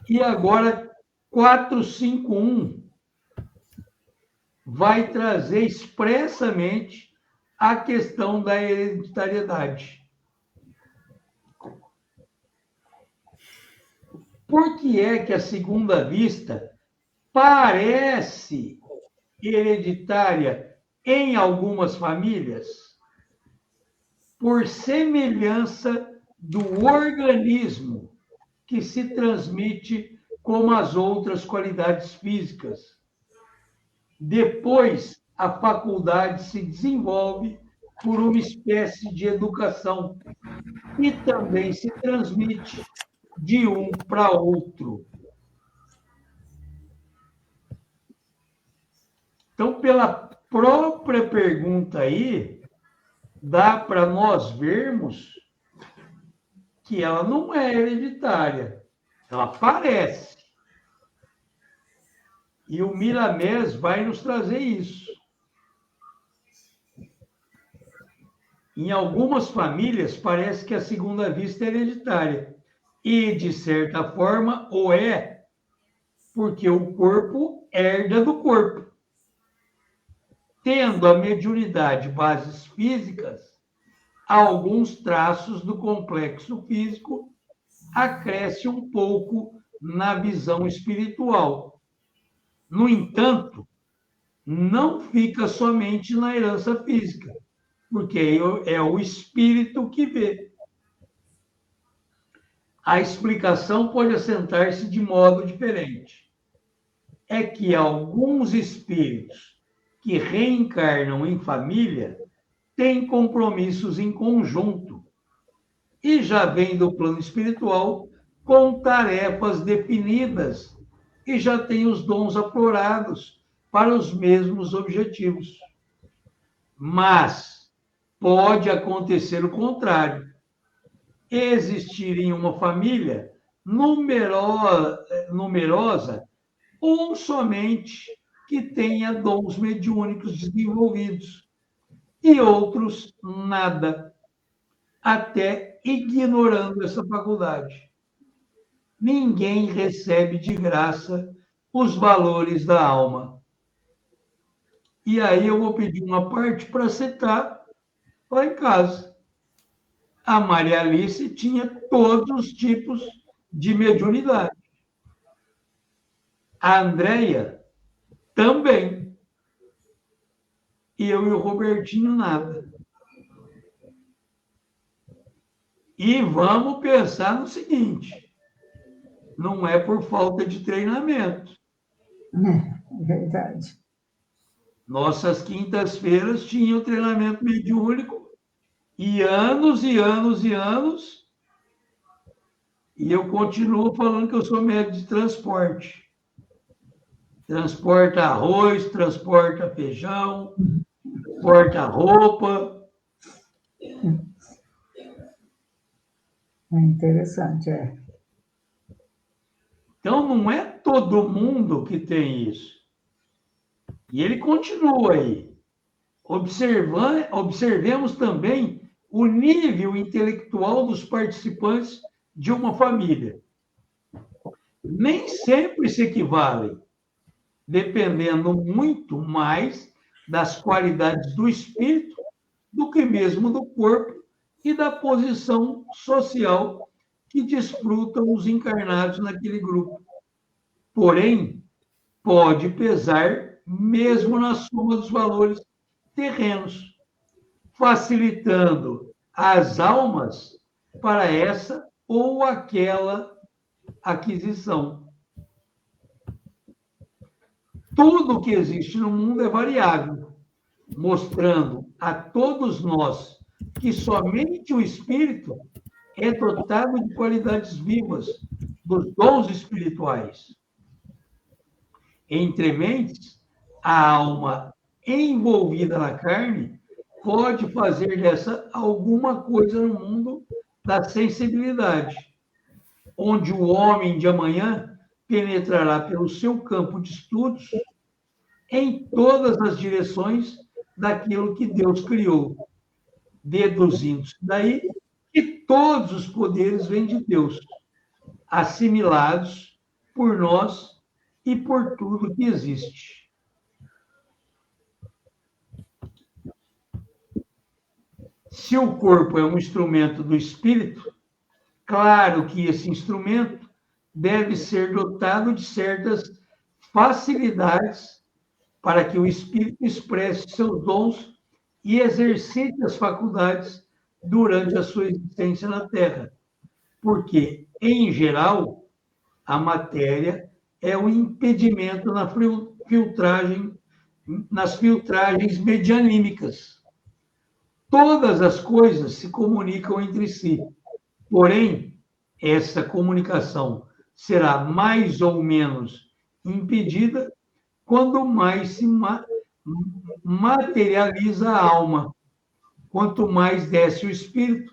Speaker 1: E agora, 451 vai trazer expressamente a questão da hereditariedade. Por que é que a segunda vista parece hereditária em algumas famílias? Por semelhança do organismo que se transmite como as outras qualidades físicas. Depois, a faculdade se desenvolve por uma espécie de educação e também se transmite de um para outro. Então, pela própria pergunta aí, dá para nós vermos que ela não é hereditária, ela parece. E o Miramés vai nos trazer isso. Em algumas famílias, parece que a segunda vista é hereditária. E, de certa forma, o é, porque o corpo herda do corpo. Tendo a mediunidade bases físicas, alguns traços do complexo físico acresce um pouco na visão espiritual. No entanto, não fica somente na herança física, porque é o espírito que vê. A explicação pode assentar-se de modo diferente. É que alguns espíritos que reencarnam em família têm compromissos em conjunto e já vêm do plano espiritual com tarefas definidas e já têm os dons aflorados para os mesmos objetivos. Mas pode acontecer o contrário. Existir em uma família numerosa um somente que tenha dons mediúnicos desenvolvidos e outros nada, até ignorando essa faculdade. Ninguém recebe de graça os valores da alma. E aí eu vou pedir uma parte para citar lá em casa. A Maria Alice tinha todos os tipos de mediunidade. A Andréia também. E eu e o Robertinho nada. E vamos pensar no seguinte, não é por falta de treinamento.
Speaker 3: É verdade.
Speaker 1: Nossas quintas-feiras tinham treinamento mediúnico e anos e anos e anos, e eu continuo falando que eu sou médico de transporte. Transporta arroz, transporta feijão, transporta roupa.
Speaker 3: É interessante, é.
Speaker 1: Então, não é todo mundo que tem isso. E ele continua aí. Observemos também o nível intelectual dos participantes de uma família. Nem sempre se equivalem, dependendo muito mais das qualidades do espírito do que mesmo do corpo e da posição social que desfrutam os encarnados naquele grupo. Porém, pode pesar mesmo na soma dos valores terrenos, facilitando as almas para essa ou aquela aquisição. Tudo que existe no mundo é variável, mostrando a todos nós que somente o espírito é dotado de qualidades vivas, dos dons espirituais. Entre mentes, a alma envolvida na carne pode fazer dessa alguma coisa no mundo da sensibilidade, onde o homem de amanhã penetrará pelo seu campo de estudos em todas as direções daquilo que Deus criou, deduzindo-se daí que todos os poderes vêm de Deus, assimilados por nós e por tudo que existe. Se o corpo é um instrumento do espírito, claro que esse instrumento deve ser dotado de certas facilidades para que o espírito expresse seus dons e exercite as faculdades durante a sua existência na Terra. Porque, em geral, a matéria é um impedimento nas filtragens medianímicas. Todas as coisas se comunicam entre si. Porém, essa comunicação será mais ou menos impedida quando mais se materializa a alma, quanto mais desce o espírito,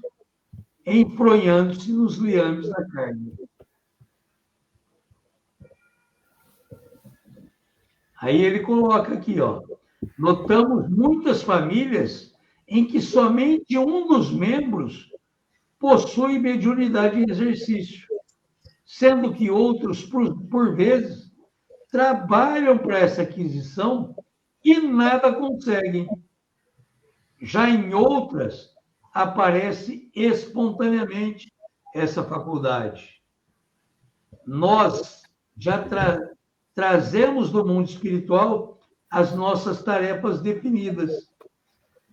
Speaker 1: enfronhando-se nos liames da carne. Aí ele coloca aqui, ó, notamos muitas famílias em que somente um dos membros possui mediunidade em exercício, sendo que outros, por vezes, trabalham para essa aquisição e nada conseguem. Já em outras, aparece espontaneamente essa faculdade. Nós já trazemos do mundo espiritual as nossas tarefas definidas.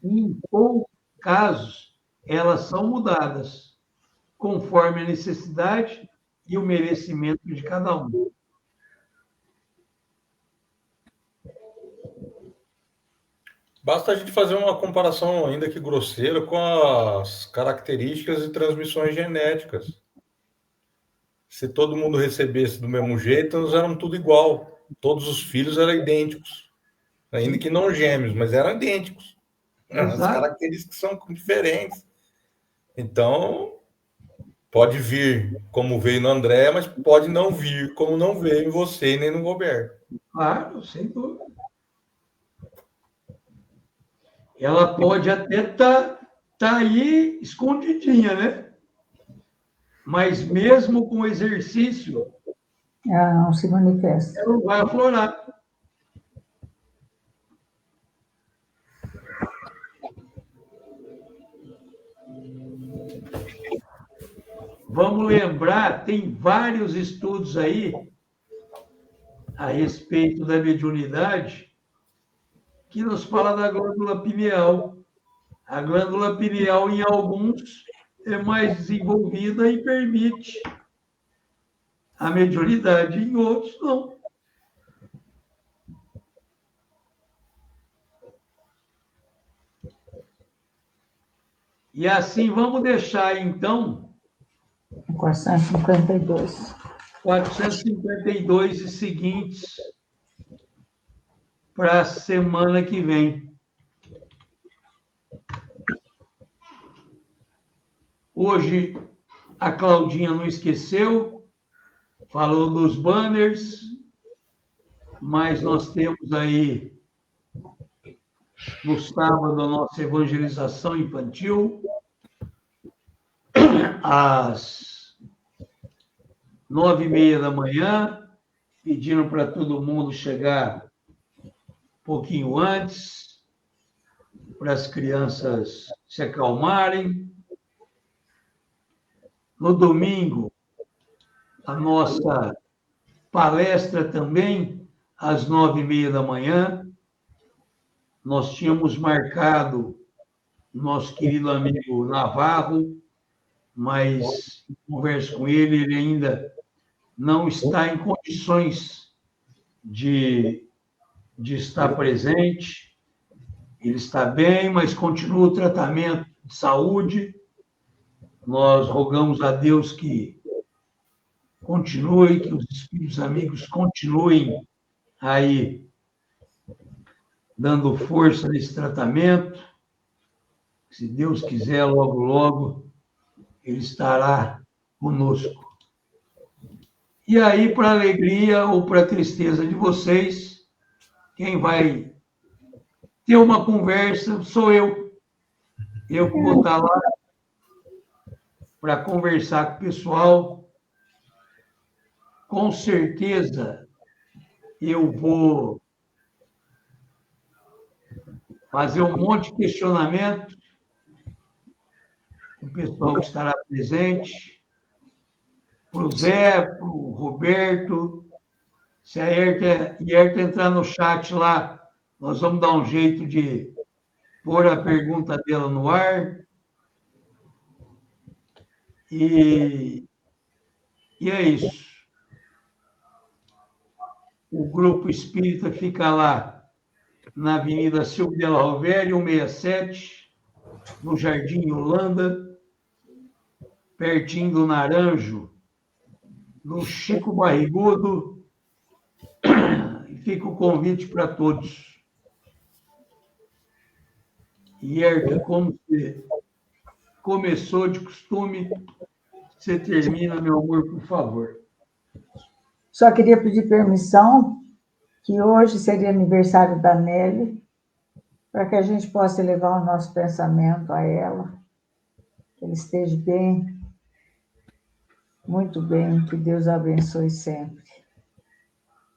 Speaker 1: E, em poucos casos, elas são mudadas, conforme a necessidade e o merecimento de cada um.
Speaker 2: Basta a gente fazer uma comparação, ainda que grosseira, com as características e transmissões genéticas. Se todo mundo recebesse do mesmo jeito, nós éramos tudo igual. Todos os filhos eram idênticos. Ainda que não gêmeos, mas eram idênticos. As características são diferentes. Então, pode vir como veio no André, mas pode não vir como não veio em você nem no Roberto.
Speaker 1: Claro, sem dúvida. Ela pode até estar aí escondidinha, né? Mas mesmo com exercício,
Speaker 3: ela não se manifesta.
Speaker 1: Ela não vai aflorar. Vamos lembrar, tem vários estudos aí a respeito da mediunidade que nos fala da glândula pineal. A glândula pineal, em alguns, é mais desenvolvida e permite a mediunidade, em outros, não. E assim, vamos deixar, então...
Speaker 3: 452.
Speaker 1: 452 e seguintes para a semana que vem. Hoje, a Claudinha não esqueceu, falou dos banners, mas nós temos aí, no sábado, a nossa evangelização infantil, às 9h30 da manhã, pedindo para todo mundo chegar um pouquinho antes, para as crianças se acalmarem. No domingo, a nossa palestra também, às 9h30 da manhã. Nós tínhamos marcado nosso querido amigo Navarro mas converso com ele, ele ainda não está em condições de estar presente. Ele está bem, mas continua o tratamento de saúde. Nós rogamos a Deus que continue, que os espíritos amigos continuem aí dando força nesse tratamento. Se Deus quiser, logo, logo, ele estará conosco. E aí, para alegria ou para tristeza de vocês, quem vai ter uma conversa sou eu. Eu que vou estar lá para conversar com o pessoal. Com certeza, eu vou fazer um monte de questionamento. O pessoal que estará presente. Para o Zé, para o Roberto. Se a Yerta entrar no chat lá, nós vamos dar um jeito de pôr a pergunta dela no ar. E é isso. O grupo espírita fica lá na Avenida Silvio Della Rovere, 167, no Jardim Holanda, pertinho do Naranjo, no Chico Barrigudo. E fica o convite para todos. Yerta, como você começou de costume, você termina, meu amor, por favor.
Speaker 3: Só queria pedir permissão, que hoje seria aniversário da Nelly, para que a gente possa elevar o nosso pensamento a ela, que ela esteja bem, muito bem, que Deus a abençoe sempre.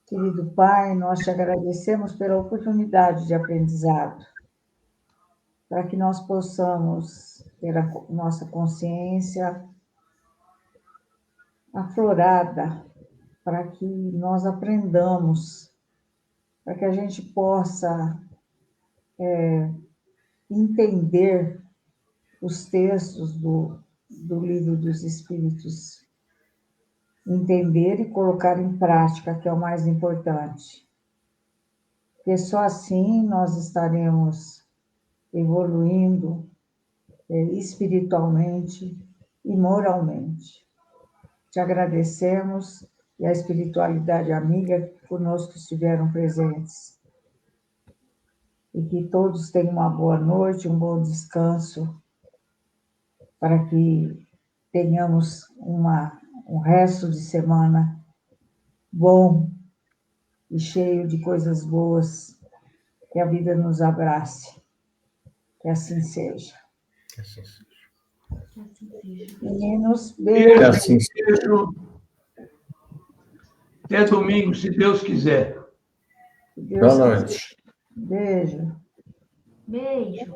Speaker 3: Querido Pai, nós te agradecemos pela oportunidade de aprendizado, para que nós possamos ter a nossa consciência aflorada, para que nós aprendamos, para que a gente possa entender os textos do Livro dos Espíritos, entender e colocar em prática, que é o mais importante. Porque só assim nós estaremos evoluindo espiritualmente e moralmente. Te agradecemos e a espiritualidade amiga que conosco estiveram presentes. E que todos tenham uma boa noite, um bom descanso, para que tenhamos um resto de semana bom e cheio de coisas boas, que a vida nos abrace. Que assim seja.
Speaker 2: Que assim seja.
Speaker 3: Meninos, beijo.
Speaker 4: Assim
Speaker 1: Beijo. Até domingo, se Deus quiser.
Speaker 3: Deus
Speaker 4: Boa noite.
Speaker 3: Beijo.
Speaker 5: Beijo.